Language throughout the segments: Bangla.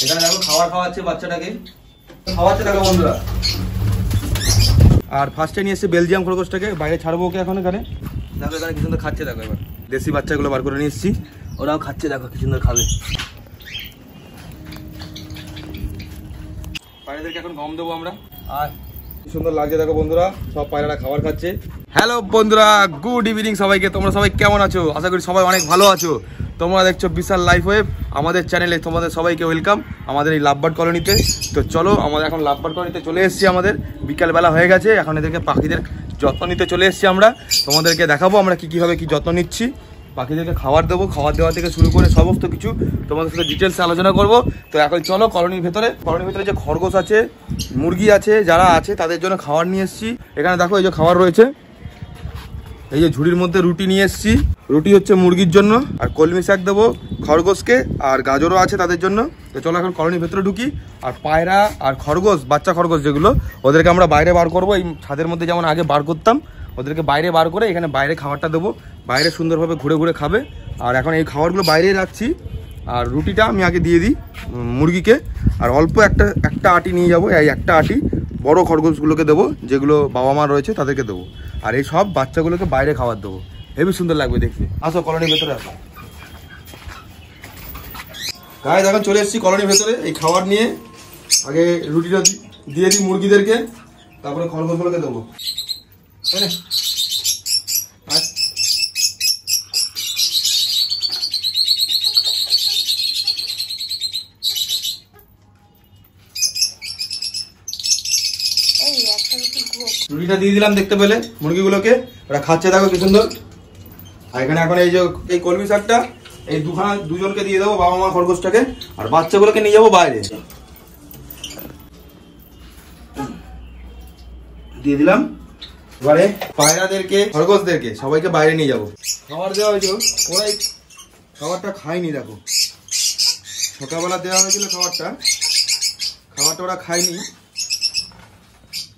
এখানে দেখো খাবার খাওয়াচ্ছে বাচ্চাটাকে, খাওয়াচ্ছে দেখো বন্ধুরা। আর ফার্স্টে নিয়ে এসেছি বেলজিয়াম খরগোশটাকে, বাইরে ছাড়বো ওকে এখন। এখানে দেখো এখানে কি সুন্দর খাচ্ছে দেখো। এবার দেশি বাচ্চাগুলো বার করে নিয়ে এসেছি, ওরাও খাচ্ছে দেখো কি সুন্দর খাবে। পায়রাদেরকে এখন গম দেবো আমরা। আর কি সুন্দর লাগছে দেখো বন্ধুরা, সব পায়রারা খাবার খাচ্ছে। হ্যালো বন্ধুরা, গুড ইভিনিং সবাইকে। তোমরা সবাই কেমন আছো? আশা করি সবাই অনেক ভালো আছো। তোমরা দেখছো বিশাল লাইফ ওয়েভ আমাদের চ্যানেলে, তোমাদের সবাইকে ওয়েলকাম আমাদের এই লাভবার্ড কলোনিতে। তো চলো আমরা এখন লাভবার্ড কলোনিতে চলে এসেছি। আমাদের বিকালবেলা হয়ে গেছে, এখন এদেরকে পাখিদের যত্ন নিতে চলে এসেছি আমরা। তোমাদেরকে দেখাবো আমরা কীভাবে কি যত্ন নিচ্ছি। পাখিদেরকে খাবার দেবো, খাবার দেওয়া থেকে শুরু করে সমস্ত কিছু তোমাদের সাথে ডিটেলসে আলোচনা করব। তো এখন চলো কলোনির ভেতরে যে খরগোশ আছে, মুরগি আছে, যারা আছে তাদের জন্য খাবার নিয়ে এসেছি। এখানে দেখো এই যে খাবার রয়েছে, এই যে ঝুড়ির মধ্যে রুটি নিয়ে এসেছি। রুটি হচ্ছে মুরগির জন্য, আর কলমি শাক দেবো খরগোশকে, আর গাজরও আছে তাদের জন্য। তো চলো এখন কলোনির ভেতরে ঢুকি। আর পায়রা আর খরগোশ, বাচ্চা খরগোশ যেগুলো, ওদেরকে আমরা বাইরে বার করবো। এই ছাদের মধ্যে যেমন আগে বার করতাম, ওদেরকে বাইরে বার করে এখানে বাইরে খাবারটা দেবো, বাইরে সুন্দরভাবে ঘুরে ঘুরে খাবে। আর এখন এই খাবারগুলো বাইরেই রাখছি। আর রুটিটা আমি আগে দিয়ে দিই মুরগিকে, আর অল্প একটা আটি নিয়ে যাবো। এই একটা আটি বড় খরগোশগুলোকে দেবো, যেগুলো বাবা মা রয়েছে তাদেরকে দেবো। আর এই সব বাচ্চাগুলোকে বাইরে খাবার দেবো, হেবি সুন্দর লাগবে দেখতে। আসো কলোনির ভেতরে আসো গাইস, এখন চলে এসেছি কলোনির ভেতরে। এই খাবার নিয়ে আগে রুটিটা দিয়ে দিই মুরগিদেরকে, তারপরে খরগোশগুলোকে দেবো। রুটিটা দিয়ে দিলাম দেখতে পেলে মুরগিগুলোকে, ওরা খাচ্ছে দেখো কি সুন্দর। আর এখানে এখন এই যে এই কলমি শাকটা এই দুজনকে দিয়ে দেবো, বাবা মা খরগোশটাকে, আর বাচ্চাগুলোকে নিয়ে যাবো বাইরে। দিয়ে দিলাম। এবারে পায়রাদেরকে খরগোশদেরকে সবাইকে বাইরে নিয়ে যাবো। খাবার দেওয়া হয়েছিল, ওরা খাবারটা খায়নি দেখো। সকালবেলা দেওয়া হয়েছিল খাবারটা ওরা খায়নি।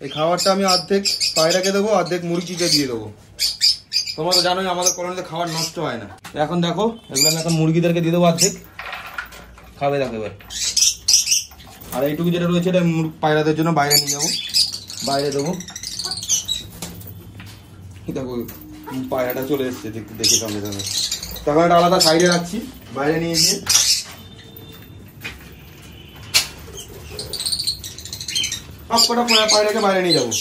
এই খাবারটা আমি অর্ধেক পায়রাকে দেবো, অর্ধেক মুরগিকে দিয়ে দেবো। তোমরা তো জানোই আমাদের কলোনিতে খাবার নষ্ট হয় না। এখন দেখো এগুলো আমি এখন মুরগিদেরকে দিয়ে দেবো, অর্ধেক খাবে দেখো এবার। আর এইটুকু যেটা রয়েছে এটা পায়রাদের জন্য বাইরে নিয়ে যাবো, বাইরে দেবো। দেখো পায়রাটা চলে এসছে দেখে সঙ্গে সঙ্গে। তখন একটা আলাদা সাইডে রাখছি, বাইরে নিয়ে গিয়ে সবকটা পায়রাকে বাইরে নিয়ে যাবো।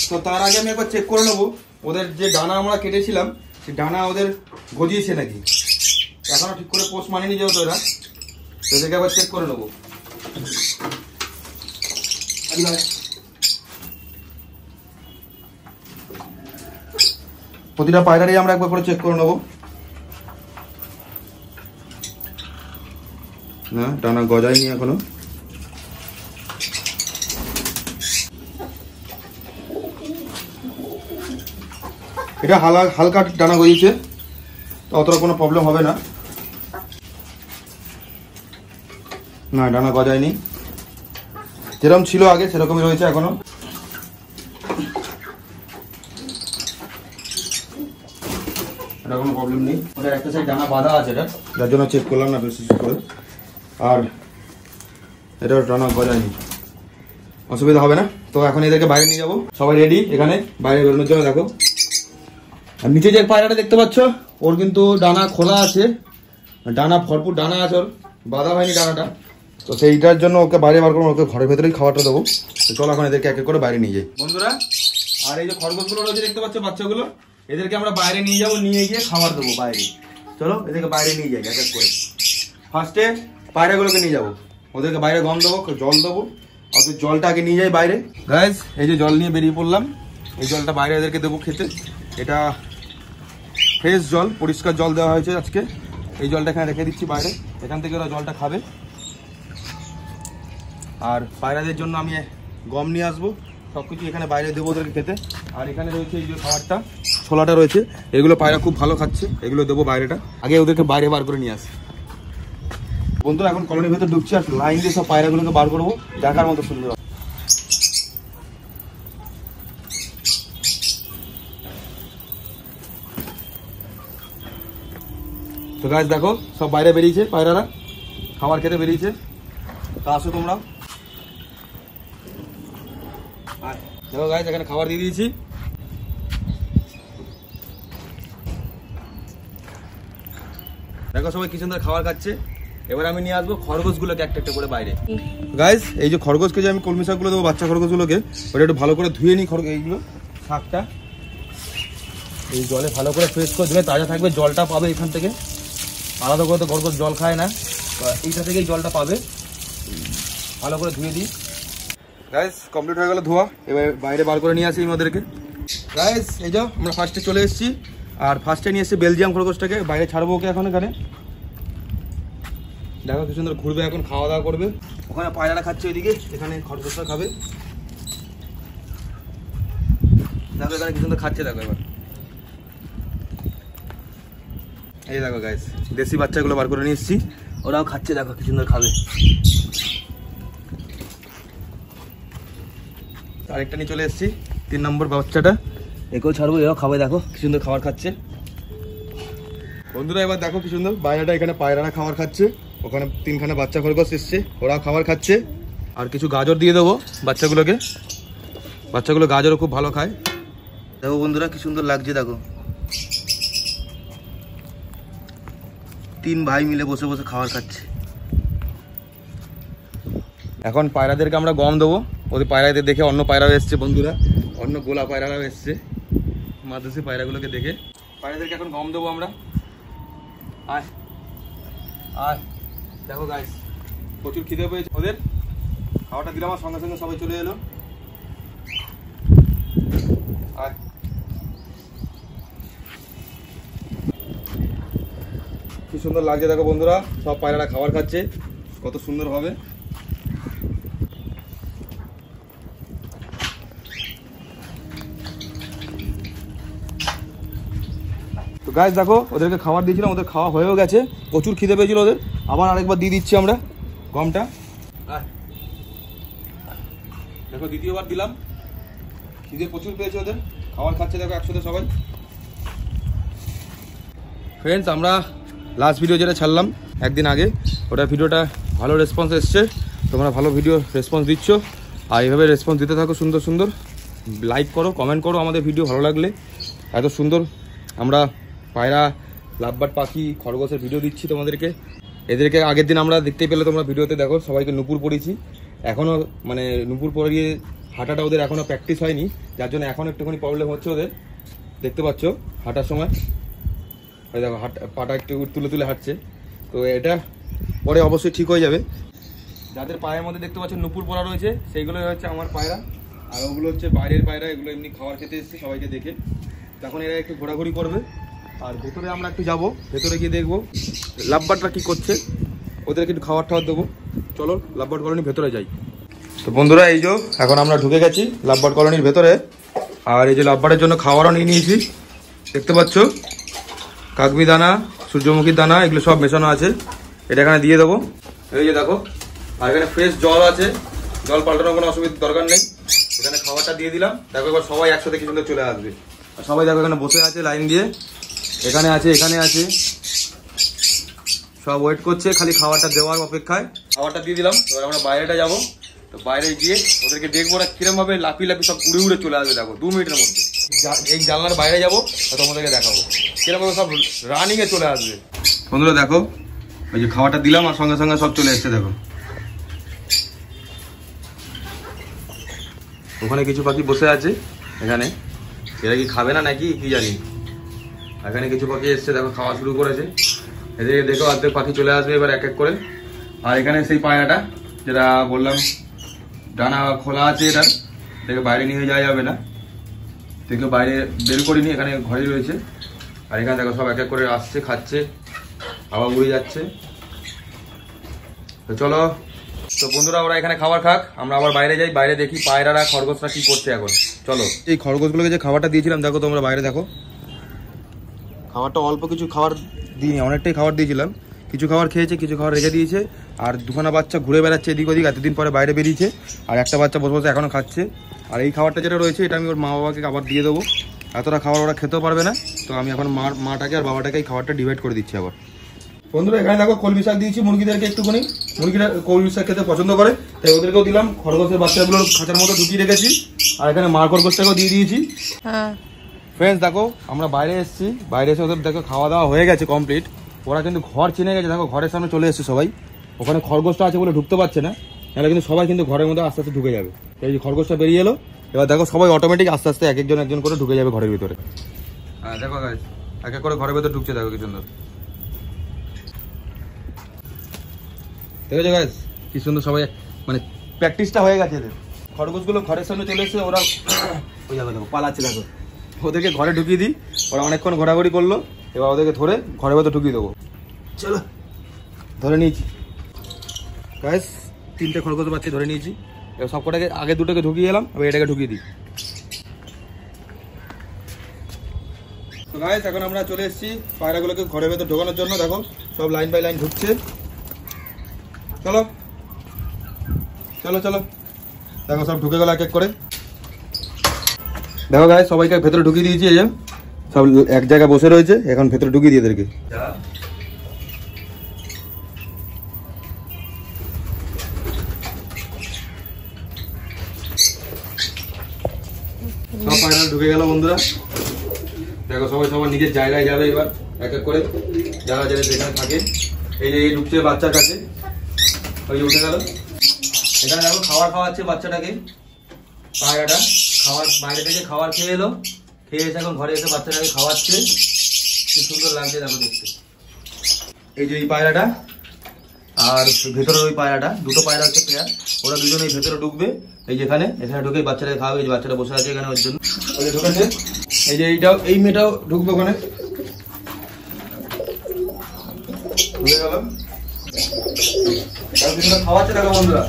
তো তার আগে আমি একবার চেক করে নেবো ওদের যে ডানা আমরা কেটেছিলাম, সেই ডানা ওদের গজিয়েছে নাকি। এখনো ঠিক করে পোষ মানেনি যেহেতু ওরা, সেটাকে একবার চেক করে নেবো। প্রতিটা পায়রারই আমরা একবার করে চেক করে নেবো। না, ডানা গজায়নি এখনো। এটা হালকা ডানা গজিয়েছে, তো অতটা কোনো প্রবলেম হবে না। না, ডানা গজায়নি, যেরকম ছিল আগে সেরকমই রয়েছে এখনো। এটা কোনো প্রবলেম নেই। ওটার একটা সাইড ডানা বাঁধা আছে, এটা যার জন্য চেক করলাম না বিশেষ করে। আর এটা ডানা গজায়নি, অসুবিধা হবে না। তো এখন এদেরকে বাইরে নিয়ে যাবো। সবাই রেডি এখানে বাইরে বেরোনোর জন্য। দেখো আর নিচে যে পায়রাটা দেখতে পাচ্ছ, ওর কিন্তু ডানা খোলা আছে, ডানা ভরপুর ডানা আছে, ওর বাঁধা হয়নি ডানাটা। তো সেইটার জন্য ওকে বাইরে বার করবো, ওকে ঘরের ভেতরেই খাবারটা দেবো। তো চলো এখন এদেরকে এক এক করে বাইরে নিয়ে যাই বন্ধুরা। আর এই যে খরগোশগুলো রয়েছে দেখতে পাচ্ছ বাচ্চাগুলো, এদেরকে আমরা বাইরে নিয়ে যাবো, নিয়ে গিয়ে খাবার দেবো বাইরে। চলো এদেরকে বাইরে নিয়ে যাই এক এক করে। ফার্স্টে পায়রাগুলোকে নিয়ে যাবো, ওদেরকে বাইরে গম দেবো, জল দেবো। অত জলটা আগে নিয়ে যাই বাইরে। গাইস এই যে জল নিয়ে বেরিয়ে পড়লাম, এই জলটা বাইরে এদেরকে দেবো খেতে। এটা ফ্রেশ জল, পরিষ্কার জল দেওয়া হয়েছে আজকে। এই জলটা এখানে রেখে দিচ্ছি বাইরে, এখান থেকে ওরা জলটা খাবে। আর পায়রাদের জন্য আমি গম নিয়ে আসবো, সব কিছু এখানে বাইরে দেবো ওদেরকে খেতে। আর এখানে রয়েছে এই যে খাবারটা, ছোলাটা রয়েছে, এগুলো পায়রা খুব ভালো খাচ্ছে, এগুলো দেবো বাইরেটা। আগে ওদেরকে বাইরে বার করে নিয়ে আসি বন্ধুরা। এখন কলোনির ভেতর ঢুকছি, আর লাইন দিয়ে সব পায়রাগুলোকে বার করবো, দেখার মতো সুন্দর। তো গাছ দেখো সব বাইরে বেরিয়েছে, পায়রারা খাবার খেতে বেরিয়েছে। তো আসো তোমরা। দেখো গাইস এখানে খাবার দিয়ে দিয়েছি। দেখো সবাই কি সুন্দর খাবার খাচ্ছে। এবার আমি নিয়ে আসবো খরগোশগুলোকে একটা একটা করে বাইরে। গাইস এই যে খরগোশকে যে আমি কলমি শাকগুলো দেবো, বাচ্চা খরগোশগুলোকে ওটা একটু ভালো করে ধুয়ে নিই। এইগুলো শাকটা এই জলে ভালো করে ফ্রেশ করে ধুয়ে তাজা থাকবে, জলটা পাবে এখান থেকে। আলাদা করে তো খরগোশ জল খায় না, এইটা থেকেই জলটা পাবে। ভালো করে ধুয়ে দিই। গাইস কমপ্লিট হয়ে গেল ধোয়া, এবার বাইরে বার করে নিয়ে আসি ওদেরকে। গাইস এই যাও আমরা ফার্স্টে চলে এসেছি, আর ফার্স্টে নিয়ে এসেছি বেলজিয়াম খরগোশটাকে। বাইরে ছাড়বো ওকে এখন এখানে। দেখো কি সুন্দর ঘুরবে, এখন খাওয়া দাওয়া করবে। ওখানে পায়রাটা খাচ্ছে ওইদিকে, এখানে খরগোশটা খাবে। দেখো এখানে কি সুন্দর খাচ্ছে, দেখো এবার। এই দেখো গাইস দেশি বাচ্চাগুলো বার করে নিয়ে এসেছি, ওরাও খাচ্ছে। দেখো কি সুন্দর খাবে। আরেকটা নিয়ে চলে এসেছি 3 নম্বর বাচ্চাটা, একেও ছাড়বো, এরাও খাবে। দেখো কি সুন্দর খাবার খাচ্ছে বন্ধুরা। এবার দেখো কি সুন্দর বাইরেটা, এখানে পায়রারা খাবার খাচ্ছে। ওখানে 3খানা বাচ্চা খরগোশ এসছে, ওরা খাবার খাচ্ছে। আর কিছু গাজর দিয়ে দেবো বাচ্চাগুলোকে, বাচ্চাগুলো গাজরও খুব ভালো খায়। দেখো বন্ধুরা কি সুন্দর লাগছে। দেখো 3 ভাই মিলে বসে বসে খাবার খাচ্ছে। এখন পায়রাদেরকে আমরা গম দেবো। ওদের পায়রাদের দেখে অন্য পায়রাও এসছে বন্ধুরা, অন্য গোলা পায়রারাও এসছে মাদ্রাসি পায়রাগুলোকে দেখে। পায়রাদেরকে এখন গম দেবো আমরা। আয় আয়। দেখো গাইস প্রচুর খিদে পেয়েছে ওদের, খাওয়াটা দিলাম আর সঙ্গে সঙ্গে সবাই চলে এলো। আয় কি সুন্দর লাগছে দেখো বন্ধুরা, সব পায়রারা খাবার খাচ্ছে কত সুন্দর হবে। তো গাইস দেখো ওদেরকে খাবার দিয়েছিলাম, ওদের খাওয়া হয়েও গেছে। প্রচুর খিদে পেয়েছিল ওদের, আবার আরেকবার দিয়ে দিচ্ছি আমরা গমটা। দেখো দ্বিতীয়বার দিলাম, খিদে প্রচুর পেয়েছে ওদের, খাবার খাচ্ছে দেখো একসাথে সবাই। ফ্রেন্ডস আমরা লাস্ট ভিডিও যেটা ছাড়লাম একদিন আগে, ওটা ভিডিওটা ভালো রেসপন্স এসছে। তোমরা ভালো ভিডিও রেসপন্স দিচ্ছ, আর এইভাবে রেসপন্স দিতে থাকো। সুন্দর সুন্দর লাইক করো, কমেন্ট করো আমাদের ভিডিও ভালো লাগলে। এত সুন্দর আমরা পায়রা, লাভবার্ড পাখি, খরগোশের ভিডিও দিচ্ছি তোমাদেরকে। এদেরকে আগের দিন আমরা দেখতে পেলে তোমরা ভিডিওতে দেখো, সবাইকে নুপুর পরিয়েছি। এখনও মানে নুপুর পরিয়ে হাঁটাটা ওদের এখনও প্র্যাকটিস হয়নি, যার জন্য এখন একটুখানি প্রবলেম হচ্ছে ওদের। দেখতে পাচ্ছ হাঁটার সময় ওই দেখো পাটা একটু তুলে তুলে হাঁটছে। তো এটা পরে অবশ্যই ঠিক হয়ে যাবে। যাদের পায়ের মধ্যে দেখতে পাচ্ছ নুপুর পরা রয়েছে, সেইগুলোই হচ্ছে আমার পায়রা, আর ওগুলো হচ্ছে বাইরের পায়রা। এগুলো এমনি খাবার খেতে এসছে সবাইকে দেখে। তখন এরা একটু ঘোরাঘুরি করবে। আর ভেতরে আমরা একটু যাবো, ভেতরে গিয়ে দেখবো লাভবার্ডরা কি করছে, ওদেরকে একটু খাবার টাবার দেবো। চলো লাভবার্ড কলোনির ভেতরে যাই। তো বন্ধুরা এই যে এখন আমরা ঢুকে গেছি লাভবার্ড কলোনির ভেতরে। আর এই যে লাভবার্ডের জন্য খাবারও নিয়ে নিয়েছি, দেখতে পাচ্ছ কাকবি দানা, সূর্যমুখীর দানা, এগুলো সব মেশানো আছে। এটা এখানে দিয়ে দেবো। এই যে দেখো, আর এখানে ফ্রেশ জল আছে, জল পাল্টানোর কোনো অসুবিধার দরকার নেই। এখানে খাবারটা দিয়ে দিলাম। দেখো এবার সবাই একসাথে কি সুন্দর চলে আসবে। আর সবাই দেখো এখানে বসে আছে লাইন দিয়ে, এখানে আছে এখানে আছে, সব ওয়েট করছে খালি খাবারটা দেওয়ার অপেক্ষায়। খাবারটা দিয়ে দিলাম। এবার আমরা বাইরেটা যাবো। তো বাইরে গিয়ে ওদেরকে দেখবো ওরা কিরম ভাবে লাফি লাফি সব উড়ে উড়ে চলে আসবে। দেখো 2 মিনিটের মধ্যে এই জানলার বাইরে যাবো, তোমাদেরকে দেখাবো কিরম ভাবে সব রানিং এ চলে আসবে। বন্ধুরা দেখো ওই যে খাবারটা দিলাম, আর সঙ্গে সঙ্গে সব চলে এসছে। দেখো ওখানে কিছু পাখি বসে আছে, এখানে এরা কি খাবে না নাকি কি জানি। এখানে কিছু পাখি এসছে, দেখো খাওয়া শুরু করেছে। এদিকে দেখো অর্ধেক পাখি চলে আসবে এবার এক এক করে। আর এখানে সেই পায়রাটা যেটা বললাম ডানা খোলা আছে, এটা দেখে বাইরে নিয়ে যাওয়া যাবে না, দেখে বাইরে বের করিনি, এখানে ঘরেই রয়েছে। আর এখানে দেখো সব এক এক করে আসছে, খাচ্ছে, হাওয়া উড়ে যাচ্ছে। তো চলো, তো বন্ধুরা ওরা এখানে খাবার খাক, আমরা আবার বাইরে যাই, বাইরে দেখি পায়রারা খরগোশরা কি করছে এখন। চলো এই খরগোশগুলোকে যে খাবারটা দিয়েছিলাম দেখো তোমরা বাইরে দেখো, খাবারটা অল্প কিছু খাবার দিইনি, অনেকটাই খাবার দিয়েছিলাম। কিছু খাবার খেয়েছে, কিছু খাবার রেখে দিয়েছে। আর 2খানা বাচ্চা ঘুরে বেড়াচ্ছে এদিক ওদিক, এতদিন পরে বাইরে বেরিয়েছে। আর একটা বাচ্চা বসে বসে এখনও খাচ্ছে। আর এই খাবারটা যেটা রয়েছে এটা আমি ওর মা বাবাকে আবার দিয়ে দেবো। এতটা খাবার ওরা খেতেও পারবে না, তো আমি এখন মাটাকে আর বাবাটাকে এই খাবারটা ডিভাইড করে দিচ্ছি আবার। বন্ধুরা এখানে দেখো কলমি শাক দিয়েছি মুরগিদেরকে একটুখানি, মুরগিরা কলমি শাক খেতে পছন্দ করে তাই ওদেরকেও দিলাম। খরগোশের বাচ্চাগুলোর খাঁচার মতো ঢুকিয়ে রেখেছি আর এখানে মা খরগোশটাকেও দিয়ে দিয়েছি। ফ্রেন্ডস দেখো আমরা বাইরে এসেছি, বাইরে এসে ওদের দেখো খাওয়া দাওয়া হয়ে গেছে কমপ্লিট। ওরা কিন্তু ঘর চিনে গেছে, দেখো ঘরের সামনে চলে এসেছে সবাই। ওখানে খরগোশটা আছে বলে ঢুকতে পারছে না, নাহলে কিন্তু সবাই কিন্তু ঘরের মধ্যে আস্তে আস্তে ঢুকে যাবে। এই যে খরগোশটা বেরিয়ে এলো, এবার দেখো সবাই অটোমেটিক আস্তে আস্তে এক একজন করে ঢুকে যাবে ঘরের ভিতরে। হ্যাঁ দেখো গাইস এক এক করে ঘরের ভিতরে ঢুকছে, দেখো কি সুন্দর দেখেছো গাইস কি সুন্দর সবাই, মানে প্র্যাকটিসটা হয়ে গেছে এদের। খরগোশগুলো ঘরের সামনে চলে এসে ওরা ওই দেখো দেখো পালাচ্ছে, দেখো ওদেরকে ঘরে ঢুকিয়ে দিই। ওরা অনেকক্ষণ ঘোরাঘুরি করলো, এবার ওদেরকে ধরে ঘরের ভেতর ঢুকিয়ে দেবো। চলো ধরে নিয়েছি গাইস, 3টে খরগোশ বাচ্চা ধরে নিয়েছি। এবার সব কটাকে আগে দুটোকে ঢুকিয়ে এলাম, এবার এটাকে ঢুকিয়ে দিই। তো গাইস এখন আমরা চলে এসেছি পায়রাগুলোকে ঘরের ভেতর ঢোকানোর জন্য। দেখো সব লাইন বাই লাইন ঢুকছে। চলো চলো চলো, দেখো সব ঢুকে গেল এক এক করে। দেখো গাইস সবাইকে ভেতরে ঢুকিয়ে দিয়েছি, এই যে সব এক জায়গায় বসে রয়েছে, এখন ভেতরে ঢুকিয়ে দিয়ে এদেরকে। সব পায়রা ঢুকে গেল বন্ধুরা। দেখো সবাই সবার নিজের জায়গায় যাবে এবার এক এক করে, যারা যারা যেখানে থাকে। এই যে ঢুকছে বাচ্চার কাছে, ওই যে উঠে গেল। এখানে দেখো খাবার খাওয়াচ্ছে বাচ্চাটাকে, পায়রাটা খাবার বাইরে থেকে খাবার খেয়ে এলো, খেয়ে এসে এখন ঘরে এসে বাচ্চাটাকে খাওয়াচ্ছে। কি সুন্দর লাগছে দেখো দেখতে। এই যে এই পায়রাটা আর ভেতরে ওই পায়রাটা, দুটো পায়রা হচ্ছে পেয়ার, ওরা দুজনে ভেতরে ঢুকবে। এই যেখানে এখানে ঢুকে বাচ্চাটাকে খাওয়াবে। এই যে বাচ্চাটা বসে আছে এখানে ওর জন্য, ওই যে ঢুকেছে। এই যে এইটাও, এই মেয়েটাও ঢুকবে ওখানে, ঢুকে গেল। খাওয়াচ্ছে দেখো বন্ধুরা।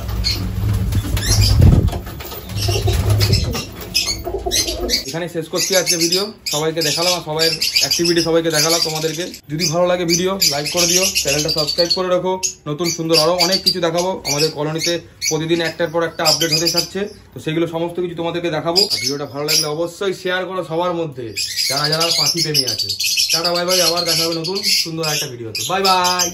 এখানে শেষ করছি আজকে ভিডিও। সবাইকে দেখালাম আর সবাই অ্যাক্টিভিটি সবাইকে দেখালাম তোমাদেরকে। যদি ভালো লাগে ভিডিও লাইক করে দিও, চ্যানেলটা সাবস্ক্রাইব করে রাখো। নতুন সুন্দর আরও অনেক কিছু দেখাবো। আমাদের কলোনিতে প্রতিদিন একটার পর একটা আপডেট হতে থাকছে, তো সেগুলো সমস্ত কিছু তোমাদেরকে দেখাবো। ভিডিওটা ভালো লাগলে অবশ্যই শেয়ার করো সবার মধ্যে, যারা যারা পাখি প্রেমী আছে। টাটা বাই বাই, আবার দেখা হবে নতুন সুন্দর একটা ভিডিওতে। Bye bye.